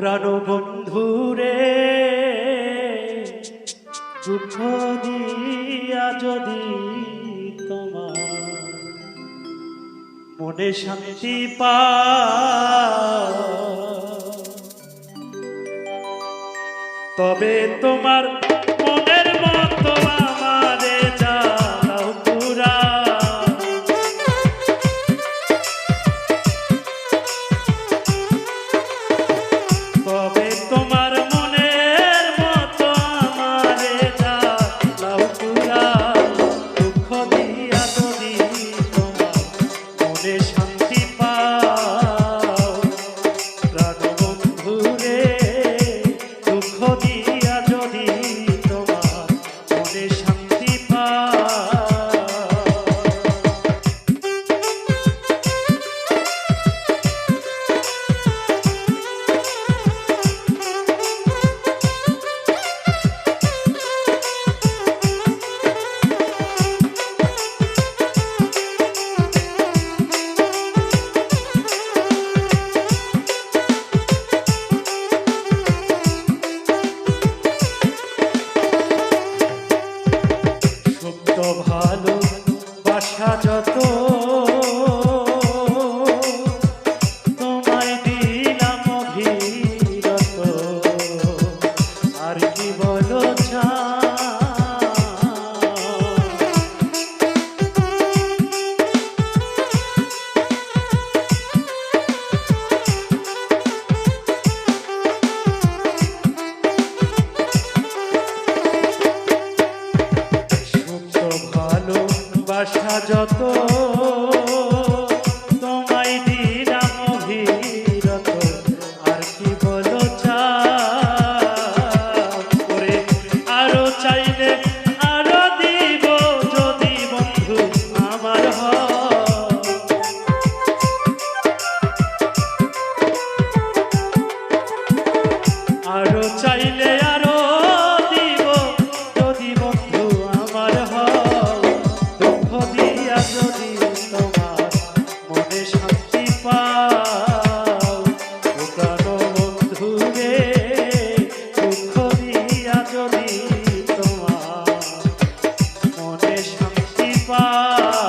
প্রাণ বন্ধুরে দুঃখ দিয়া যদি তোমার মনে শান্তি তবে তোমার মনের মতো আমারে জানাও পুরা তবে তোমার মনের মতো আমারে জানাও পুরা দুঃখ দিয়া যদি তোমার মনে শান্তি পাও প্রাণ বন্ধুরে দুঃখ দিয়া যদি তোমার মনে শান্তি পাও ভালো বাসা যত তোমায় দিলাম অভিরত আর কি বলো বাসা যত তোমায় দিলাম অভিরত আর কি বলো করে আরো চাইলে আরো দিব যদি বন্ধু আমার আরো চাইলে আরো দিব যদি বন্ধু আমার যদি তোমার মনে শান্তি পাও প্রাণ বন্ধুরে দুঃখ দিয়া যদি তোমার মনে শান্তি পাও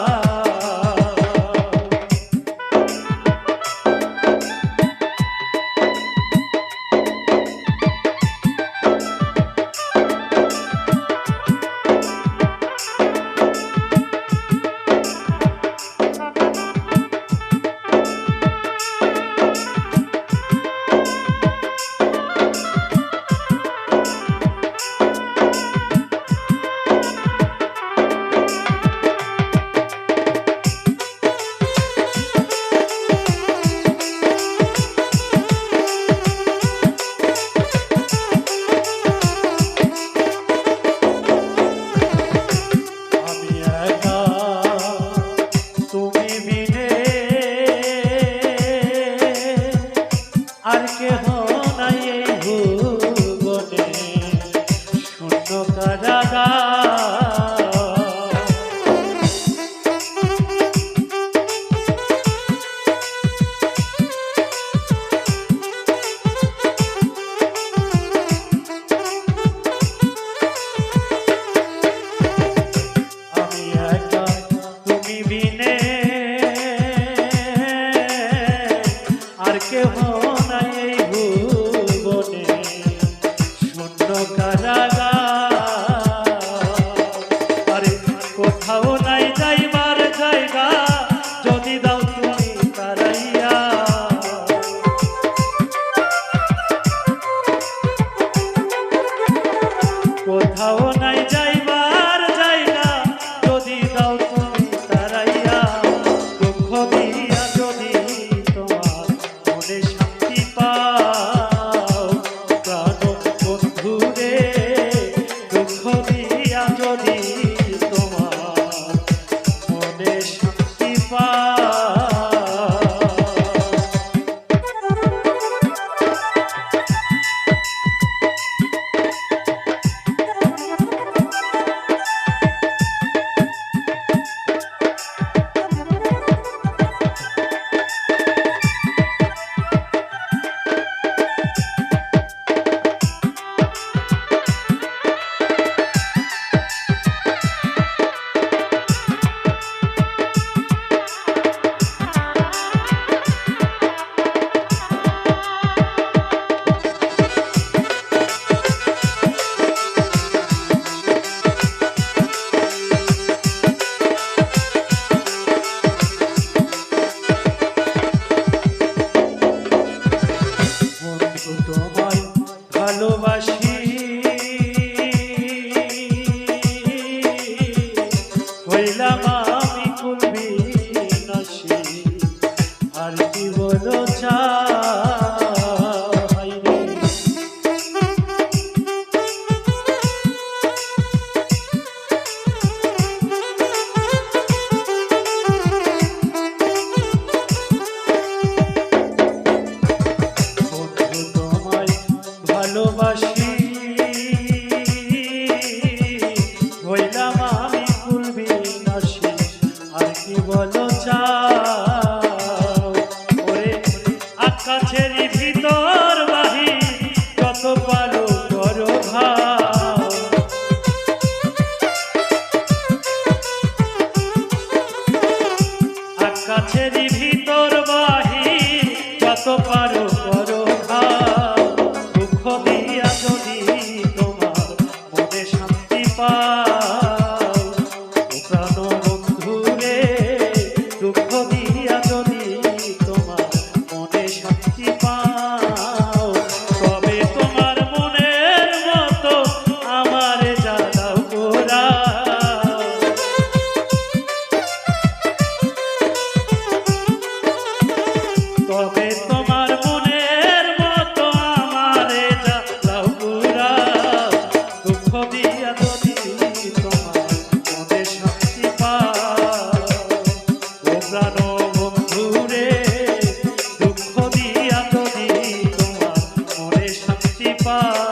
তোমায় ভালোবাসি হইলাম আমি কুলবি নাসি আর কি বলো চাই রে। বন্ধু তোমায় ভালোবাসি হইলাম আমি কুলবি নাসি আর কি বলো চাও। ওরে আকাশেরই ভিতর বাহির যত পারো করো ভাও। আকাশেরই ভিতর বাহির যত পারো করো ভাও। দুঃখ দিয়া যদি তোমার মনে শান্তি পাও ও প্রাণ বন্ধু রে, দুঃখ দিয়া যদি তোমার মনে শান্তি পাও তবে তোমার মনের মতো আমারে জ্বালাও পোড়াও। তবে তোমার মনের মতো আমারে জ্বালাও পোড়াও। দুঃখ দিয়া যদি তোমার মনে শান্তি পাও ও প্রাণ বন্ধু রে, দুঃখ দিয়া যদি তোমার মনে শান্তি পাও।